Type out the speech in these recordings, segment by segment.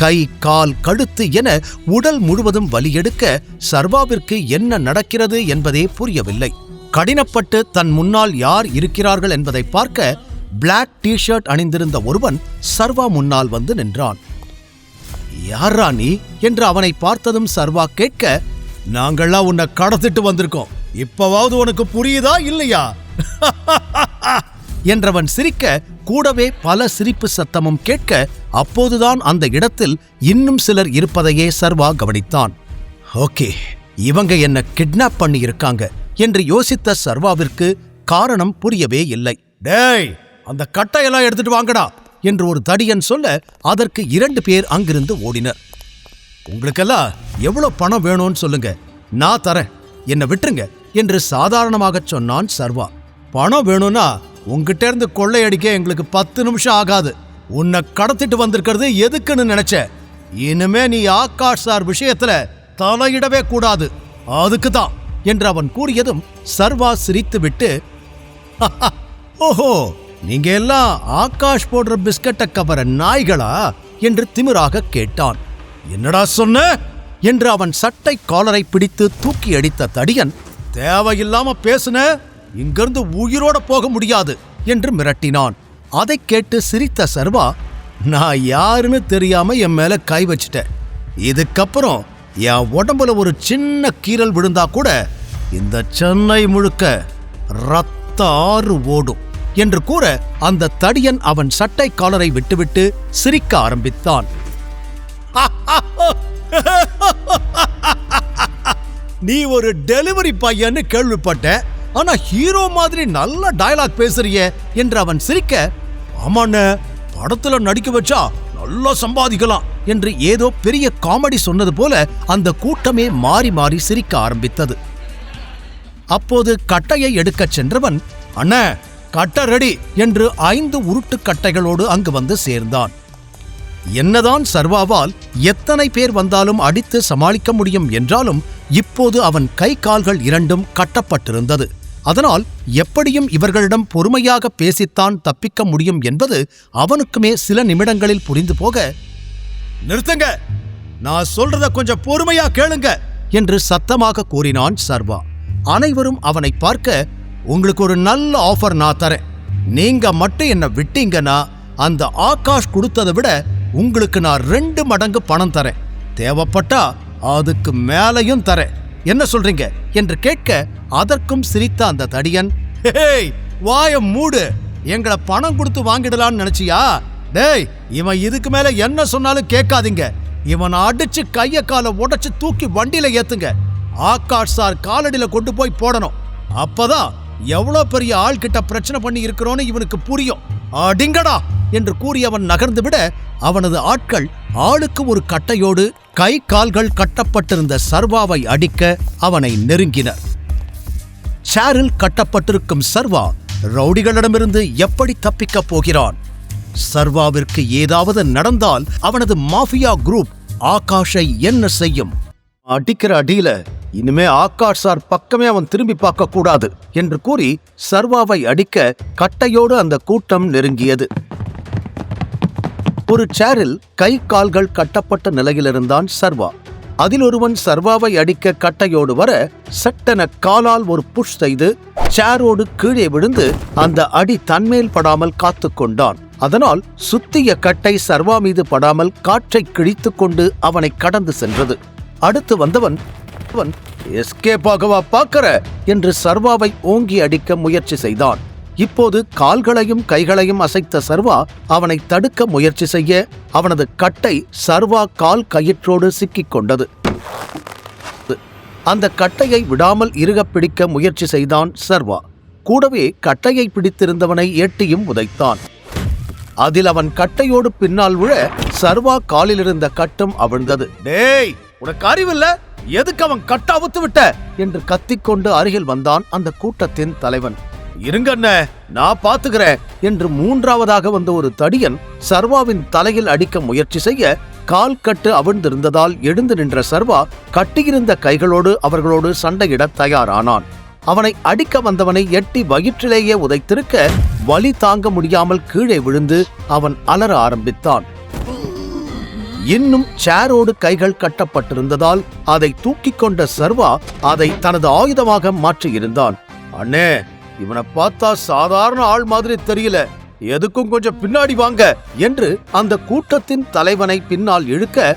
கை, கால், கழுத்து என உடல் முழுவதும் வலியெடுக்க சர்வாவிற்கு என்ன நடக்கிறது என்பதே புரியவில்லை. கடினப்பட்டு தன் முன்னால் யார் இருக்கிறார்கள் என்பதை பார்க்க பிளாக் டி-ஷர்ட் அணிந்திருந்த ஒருவன் சர்வா முன்னால் வந்து நின்றான். யாரா நீ என்று அவனை பார்த்ததும் சர்வா கேட்க, நாங்கள்லாம் உன்னை கடத்திட்டு வந்திருக்கோம், இப்பவாவது உனக்கு புரியுதா இல்லையா என்றவன் சிரிக்க கூடவே பல சிரிப்பு சத்தமும் கேட்க அப்போதுதான் அந்த இடத்தில் இன்னும் சிலர் இருப்பதையே சர்வா கவனித்தான். ஓகே, இவங்க என்ன கிட்னாப் பண்ணி இருக்காங்க என்று யோசித்த சர்வாவிற்கு காரணம் புரியவே இல்லை. டேய், அந்த கட்டையெல்லாம் எடுத்துட்டு வாங்கடா என்று ஒரு தடியன் சொல்ல அதற்கு 2 பேர் அங்கிருந்து ஓடினர். உங்களுக்கெல்லாம் எவ்வளவு பணம் வேணும்னு சொல்லுங்க, நான் தரேன், என்னை விட்டுருங்க என்று சாதாரணமாக சொன்னான் சர்வா. பணம் வேணும்னா உங்ககிட்ட இருந்து கொள்ளையடிக்க எங்களுக்கு 10 நிமிஷம் ஆகாது. உன்னை கடத்திட்டு வந்திருக்கிறது எதுக்குன்னு நினைச்ச? இனிமே நீ ஆகாஷ் சார் விஷயத்துல தலையிடவே கூடாது, அதுக்கு தான் என்று அவன் கூறியதும் சர்வா சிரித்து விட்டு, ஓஹோ, நீங்க எல்லாம் ஆகாஷ் போடுற பிஸ்கட்டை கவர நாய்களா என்று திமிராக கேட்டான். என்னடா சொன்ன என்று அவன் சட்டை காலரை பிடித்து தூக்கி அடித்த தடியன், தேவையில்லாம பேசுன, இங்கிருந்து உயிரோட போக முடியாது என்று மிரட்டினான். அதை கேட்டு சிரித்த சர்வா, நான் யாருன்னு தெரியாம என் மேல கை வச்சிட்டேன், இதுக்கப்புறம் என் உடம்புல ஒரு சின்ன கீறல் விழுந்தா கூட இந்த சென்னை முழுக்க ரத்த ஆறு ஓடும் என்று கூற அந்த தடியன் அவன் சட்டை காலரை விட்டுவிட்டு சிரிக்க ஆரம்பித்தான். நீ ஒரு டெலிவரி பையன்னு கேள்விப்பட்ட, ஆனா ஹீரோ மாதிரி நல்ல டயலாக் பேசுறிய என்று அவன் சிரிக்க, ஆமாண்ண, படத்துல நடிக்க வச்சா நல்லா சம்பாதிக்கலாம் என்று ஏதோ பெரிய காமெடி சொன்னது போல அந்த கூட்டமே மாறி மாறி சிரிக்க ஆரம்பித்தது. அப்போது கட்டையை எடுக்கச் சென்றவன், அண்ணா கட்டை ரெடி என்று 5 உருட்டு கட்டைகளோடு அங்கு வந்து சேர்ந்தான். என்னதான் சர்வாவால் எத்தனை பேர் வந்தாலும் அடித்து சமாளிக்க முடியும் என்றாலும் இப்போது அவன் கை கால்கள் 2ம் கட்டப்பட்டிருந்தது. அதனால் எப்படியும் இவர்களிடம் பொறுமையாக பேசித்தான் தப்பிக்க முடியும் என்பது அவனுக்குமே சில நிமிடங்களில் புரிந்து போக, நிறுத்துங்க, நான் சொல்றத கொஞ்சம் பொறுமையா கேளுங்க என்று சத்தமாக கூறினான் சர்வா. அனைவரும் அவனை பார்க்க, உங்களுக்கு ஒரு நல்ல ஆஃபர் நான் தரேன், நீங்க மட்டும் என்ன விட்டீங்கன்னா அந்த ஆகாஷ் கொடுத்ததை விட உங்களுக்கு நான் 2 மடங்கு பணம் தரேன், தேவைப்பட்டா அதுக்கு மேலையும் தரேன், என்ன சொல்றீங்க என்று கேட்க அதற்கும் சிரித்த அந்த தடியன், ஹேய் வாய மூடு, எங்களை பணம் கொடுத்து வாங்கிடலான்னு நினைச்சியா? டேய், இவன் இதுக்கு மேல என்ன சொன்னாலும் கேட்காதீங்க, இவனை அடிச்சு கைய காலை உடைச்சு தூக்கி வண்டியில ஏத்துங்க, ஆகாஷ் சார் காலடியில கொண்டு போய் போடணும், அப்பதான் எவ்வளவு பெரிய ஆள் கிட்ட பிரச்சனை பண்ணி இருக்கிறோன்னு இவனுக்கு புரியும், அடிங்கடா என்று கூறியவன் நகர்ந்து விட அவனது ஆட்கள் ஆளுக்கு ஒரு கட்டையோடு கை கால்கள் கட்டப்பட்டிருந்த சர்வாவை அடிக்க அவனை நெருங்கினர். சேரில் கட்டப்பட்டிருக்கும் சர்வா ரவுடிகளிடமிருந்து எப்படி தப்பிக்கப் போகிறான்? சர்வாவிற்கு ஏதாவது நடந்தால் அவனது மாஃபியா குரூப் ஆகாஷை என்ன செய்யும்? அடிக்கிற அடியில இனிமே ஆகாஷ் சார் பக்கமே அவன் திரும்பி பார்க்க கூடாது என்று கூறி சர்வாவை அடிக்க கட்டையோடு அந்த கூட்டம் நெருங்கியது. ஒரு சேரில் கை கால்கள் கட்டப்பட்ட நிலையிலிருந்தான் சர்வா. அதில் ஒருவன் சர்வாவை அடிக்க கட்டையோடு வர சட்டென காலால் ஒரு புஷ் செய்து சேரோடு கீழே விழுந்து அந்த அடி தன்மேல் படாமல் காத்து கொண்டான். அதனால் சுத்திய கட்டை சர்வா மீது படாமல் காற்றை கிழித்து கொண்டு அவனை கடந்து சென்றது. அடுத்து வந்தவன், எஸ்கேப் ஆகவா பார்க்கிற என்று சர்வாவை ஓங்கி அடிக்க முயற்சி செய்தான். இப்போது கால்களையும் கைகளையும் அசைத்த சர்வா அவனை தடுக்க முயற்சி செய்ய அவனது கட்டை சர்வா கால் கயிற்றோடு சிக்கிக் கொண்டது. அந்த கட்டையை விடாமல் இறுக பிடிக்க முயற்சி செய்தான் சர்வா. கூடவே கட்டையை பிடித்திருந்தவனை எட்டியும் உதைத்தான். அதில் அவன் கட்டையோடு பின்னால் விழ சர்வா காலிலிருந்த கட்டும் அவிழ்ந்தது. டேய், உனக்கு அறிவில்ல, எதுக்கு அவன் கட்ட அவுத்து விட்ட என்று கத்திக்கொண்டு அருகில் வந்தான் அந்த கூட்டத்தின் தலைவன். இருங்க அண்ணே, நான் பாத்துக்கிறேன் என்று 3ஆவதாக வந்த ஒரு தடியன் சர்வாவின் தலையில் அடிக்க முயற்சி செய்ய கால் கட்டு அவிழ்ந்திருந்ததால் எழுந்து நின்ற சர்வா கட்டியிருந்த கைகளோடு அவர்களோடு சண்டையிட தயாரானான். அவனை அடிக்க வந்தவனை எட்டி வயிற்றிலேயே உதைத்திருக்க வலி தாங்க முடியாமல் கீழே விழுந்து அவன் அலற ஆரம்பித்தான். இன்னும் சேரோடு கைகள் கட்டப்பட்டிருந்ததால் அதை தூக்கிக் கொண்ட சர்வா அதை தனது ஆயுதமாக மாற்றியிருந்தான். அண்ணே, இவனை பார்த்தா சாதாரண ஆள் மாதிரி தெரியல, எதுக்கும் கொஞ்சம் பின்னாடி வாங்க என்று அந்த கூட்டத்தின் தலைவனை பின்னால் இழுக்க,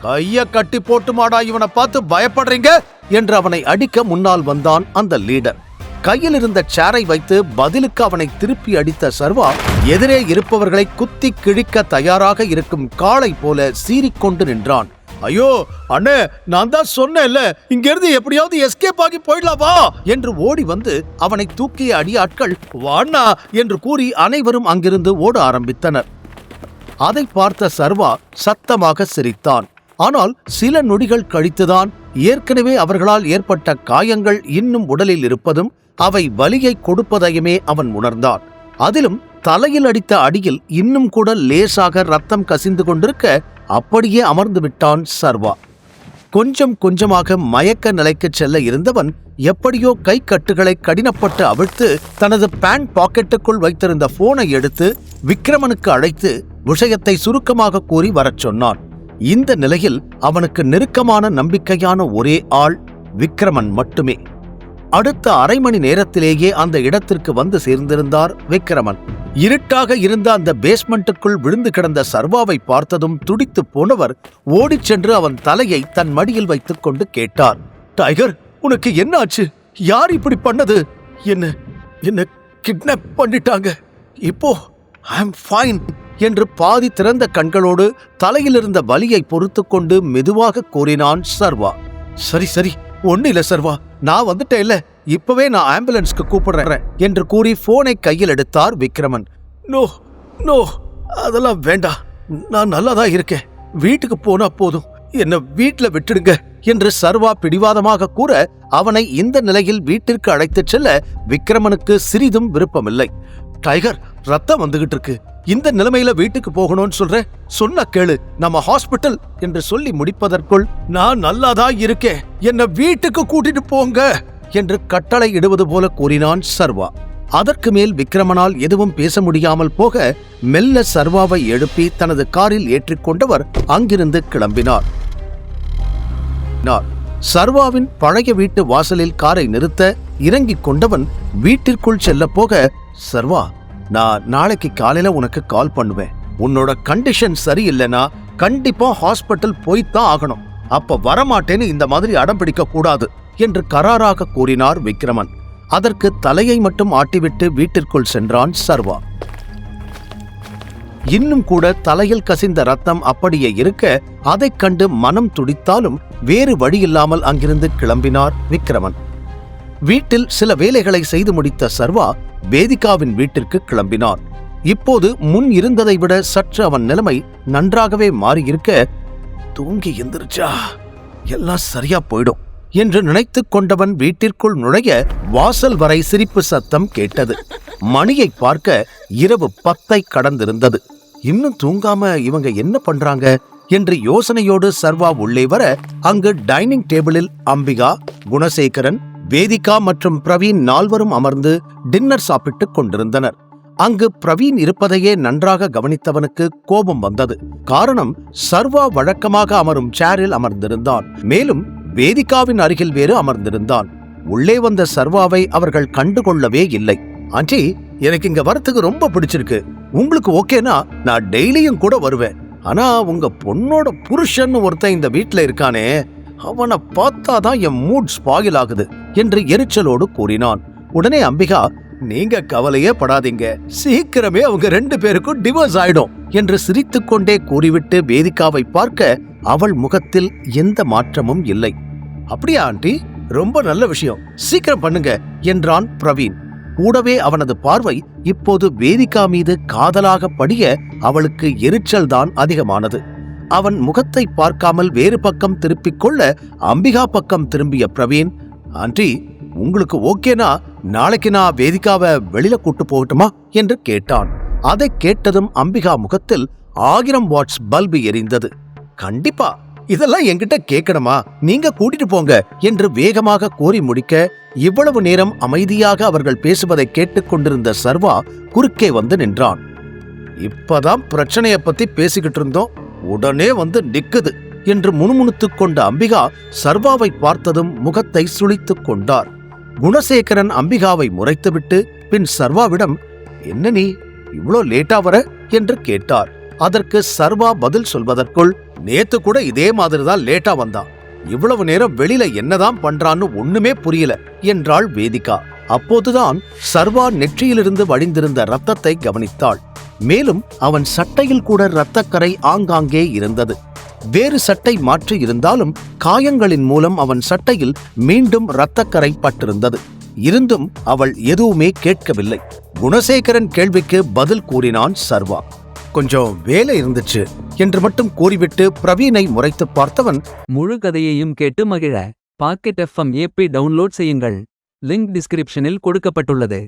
கைய கட்டி போட்டுமாடா இவனை பார்த்து பயப்படுறீங்க என்று அவனை அடிக்க முன்னால் வந்தான் அந்த லீடர். கையில் இருந்த சேரை வைத்து பதிலுக்கு அவனை திருப்பி அடித்த சர்வா எதிரே இருப்பவர்களை குத்தி கிழிக்க தயாராக இருக்கும் காளை போல சீறிக்கொண்டு நின்றான். ஐயோ அண்ணே, நான் தான் சொன்னேன்ல, இங்கிருந்து எப்படியாவது எஸ்கேப் ஆகி போயிடலாவா என்று ஓடி வந்து அவனை தூக்கிய அடியாட்கள் வாண்ணா என்று கூறி அனைவரும் அங்கிருந்து ஓட ஆரம்பித்தனர். அதை பார்த்த சர்வா சத்தமாக சிரித்தான். ஆனால் சில நொடிகள் கழித்துதான் ஏற்கனவே அவர்களால் ஏற்பட்ட காயங்கள் இன்னும் உடலில் இருப்பதும் அவை வலியை கொடுப்பதையுமே அவன் உணர்ந்தான். அதிலும் தலையில் அடித்த அடியில் இன்னும் கூட லேசாக ரத்தம் கசிந்து கொண்டிருக்க அப்படியே அமர்ந்து விட்டான் சர்வா. கொஞ்சம் கொஞ்சமாக மயக்க நிலைக்கு செல்ல இருந்தவன் எப்படியோ கை கட்டுகளை கடினப்பட்டு அவிழ்த்து தனது பேண்ட் பாக்கெட்டுக்குள் வைத்திருந்த போனை எடுத்து விக்ரமனுக்கு அழைத்து விஷயத்தை சுருக்கமாக கூறி வரச் சொன்னான். இந்த நிலையில் அவனுக்கு நெருக்கமான நம்பிக்கையான ஒரே ஆள் விக்ரமன் மட்டுமே. அடுத்த அரை மணி நேரத்திலேயே அந்த இடத்திற்கு வந்து சேர்ந்திருந்தார் விக்ரமன். இருட்டாக இருந்த அந்த பேஸ்மெண்ட்டுக்குள் விழுந்து கிடந்த சர்வாவை பார்த்ததும் துடித்து போனவர் ஓடிச் சென்று அவன் தலையை தன் மடியில் வைத்துக் கொண்டு கேட்டார். டைகர், உனக்கு என்ன ஆச்சு? யார் இப்படி பண்ணது? என்ன கிட்னாப் பண்ணிட்டாங்க. இப்போ ஐ அம் ஃபைன் என்று பாதி திறந்த கண்களோடு தலையிலிருந்த வலியை பொறுத்து கொண்டு மெதுவாக கூறினான் சர்வா. சரி ஒண்ணு இல்ல சர்வா, நான் வந்துட்டேன் இல்ல, இப்பவே நான் ஆம்புலன்ஸ்க்கு கூப்பிடுறேன் என்று கூறி போனை கையில் எடுத்தார் விக்ரமன். நோ அதெல்லாம் வேண்டாம், நான் நல்லாதான் இருக்கேன், வீட்டுக்கு போனா போதும், என்ன வீட்டுல விட்டுடுங்க என்று சர்வா பிடிவாதமாக கூற அவனை இந்த நிலையில் வீட்டிற்கு அழைத்துச் செல்ல விக்ரமனுக்கு சிறிதும் விருப்பமில்லை. டைகர், ரத்தம் வந்துகிட்டு இருக்கு, இந்த நிலைமையில வீட்டுக்கு போகணும்னு சொல்ற, சொன்ன கேளு, நம்ம ஹாஸ்பிட்டல் என்று சொல்லி முடிப்பதற்குள் நான் நல்லாதான் இருக்கேன், என்ன வீட்டுக்கு கூட்டிட்டு போங்க என்று கட்டளை இடுவது போல கூறினான் சர்வா. அதற்கு மேல் விக்ரமனால் எதுவும் பேச முடியாமல் போக மெல்ல சர்வாவை எழுப்பி தனது காரில் ஏற்றிக்கொண்டவர் அங்கிருந்து கிளம்பினார். சர்வாவின் பழைய வீட்டு வாசலில் காரை நிறுத்த இறங்கிக் கொண்டவன் வீட்டிற்குள் செல்ல போக, சர்வா, நான் நாளைக்கு காலையில உனக்கு கால் பண்ணுவேன், உன்னோட கண்டிஷன் சரியில்லைனா கண்டிப்பா ஹாஸ்பிட்டல் போய்தான் ஆகணும், அப்ப வரமாட்டேன்னு இந்த மாதிரி அடம் பிடிக்க கூடாது என்று கராராக கூறினார் விக்ரமன். அதற்கு தலையை மட்டும் ஆட்டிவிட்டு வீட்டிற்குள் சென்றான் சர்வா. இன்னும் கூட தலையில் கசிந்த ரத்தம் அப்படியே இருக்க அதைக் கண்டு மனம் துடித்தாலும் வேறு வழியில்லாமல் அங்கிருந்து கிளம்பினார் விக்ரமன். வீட்டில் சில வேலைகளை செய்து முடித்த சர்வா வேதிகாவின் வீட்டிற்கு கிளம்பினார். இப்போது முன் இருந்ததை விட சற்று அவன் நிலைமை நன்றாகவே மாறியிருக்க, தூங்கி எந்திரிச்சா எல்லாம் சரியா போயிடும் என்று நினைத்துக் கொண்டவன் வீட்டிற்குள் நுழைய வாசல் வரை சிரிப்பு சத்தம் கேட்டது. மணியை பார்க்க இரவு 10 கடந்திருந்தது. இன்னும் தூங்காம இவங்க என்ன பண்றாங்க என்று யோசனையோடு சர்வா உள்ளே வர அங்கு டைனிங் டேபிளில் அம்பிகா, குணசேகரன், வேதிகா மற்றும் பிரவீன் 4வரும் அமர்ந்து டின்னர் சாப்பிட்டுக் கொண்டிருந்தனர். அங்கு பிரவீன் இருப்பதையே நன்றாக கவனித்தவனுக்கு கோபம் வந்தது. காரணம், சர்வா வழக்கமாக அமரும் சேரில் அமர்ந்திருந்தான். மேலும் வேதிகாவின் அருகில் வேறு அமர்ந்திருந்தான். உள்ளே வந்த சர்வாவை அவர்கள் கண்டுகொள்ளவே இல்லை. ஆண்டி, எனக்கு இங்க வரத்துக்கு ரொம்ப பிடிச்சிருக்கு, உங்களுக்கு ஓகேனா நான் டெய்லியும் கூட வருவேன், ஆனா உங்க பொண்ணோட புருஷன் ஒருத்தன் இந்த வீட்டுல இருக்கானே, அவனை பார்த்தாதான் என் மூட் ஸ்பாயில் ஆகுது என்று எரிச்சலோடு கூறினான். உடனே அம்பிகா, நீங்க கவலையே படாதீங்க, சீக்கிரமே அவங்க 2 பேருக்கும் டிவோர்ஸ் ஆயிடும் என்று சிரித்துக்கொண்டே கூறிவிட்டு வேதிகாவை பார்க்க அவள் முகத்தில் எந்த மாற்றமும் இல்லை. அப்படியா ஆண்டி, ரொம்ப நல்ல விஷயம், சீக்கிரம் பண்ணுங்க என்றான் பிரவீன். கூடவே அவனது பார்வை இப்போது வேதிகா மீது காதலாக படிய அவளுக்கு எரிச்சல் தான் அதிகமானது. அவன் முகத்தை பார்க்காமல் வேறு பக்கம் திருப்பிக் கொள்ள அம்பிகா பக்கம் திரும்பிய பிரவீன், ஆண்டி உங்களுக்கு ஓகேனா நாளைக்கு நான் வேதிகாவை வெளியில கூட்டு போகட்டுமா என்று கேட்டான். அதை கேட்டதும் அம்பிகா முகத்தில் 1000 வாட்ஸ் பல்பு எரிந்தது. கண்டிப்பா, இதெல்லாம் என்கிட்ட கேட்கணுமா, நீங்க கூட்டிட்டு போங்க என்று வேகமாக கூறி முடிக்க இவ்வளவு நேரம் அமைதியாக அவர்கள் பேசுவதை கேட்டுக்கொண்டிருந்த சர்வா குறுக்கே வந்து நின்றான். இப்பதான் பிரச்சனைய பத்தி பேசிக்கிட்டு இருந்தோம், உடனே வந்து நிக்குது என்று முணுமுணுத்துக் கொண்ட அம்பிகா சர்வாவை பார்த்ததும் முகத்தை சுளித்துக் கொண்டார். குணசேகரன் அம்பிகாவை முறைத்துவிட்டு பின் சர்வாவிடம், என்ன நீ இவ்ளோ லேட்டா வர என்று கேட்டார். அதற்கு சர்வா பதில் சொல்வதற்குள், நேத்து கூட இதே மாதிரிதான் லேட்டா வந்தான், இவ்வளவு நேரம் வெளியில என்னதான் பண்றான்னு ஒண்ணுமே புரியல என்றாள் வேதிகா. அப்போதுதான் சர்வா நெற்றியிலிருந்து வழிந்திருந்த இரத்தத்தை கவனித்தாள். மேலும் அவன் சட்டையில் கூட இரத்தக்கரை ஆங்காங்கே இருந்தது. வேறு சட்டை மாற்றி இருந்தாலும் காயங்களின் மூலம் அவன் சட்டையில் மீண்டும் இரத்தக்கரை பட்டிருந்தது. இருந்தும் அவள் எதுவுமே கேட்கவில்லை. குணசேகரன் கேள்விக்கு பதில் கூறினான் சர்வா. கொஞ்சம் வேலை இருந்துச்சு என்று மட்டும் கூறிவிட்டு பிரவீனை முறைத்து பார்த்தவன், முழு கதையையும் கேட்டு மகிழ பாக்கெட் FM ஏபி டவுன்லோட் செய்யுங்கள். லிங்க் டிஸ்கிரிப்ஷனில் கொடுக்கப்பட்டுள்ளது.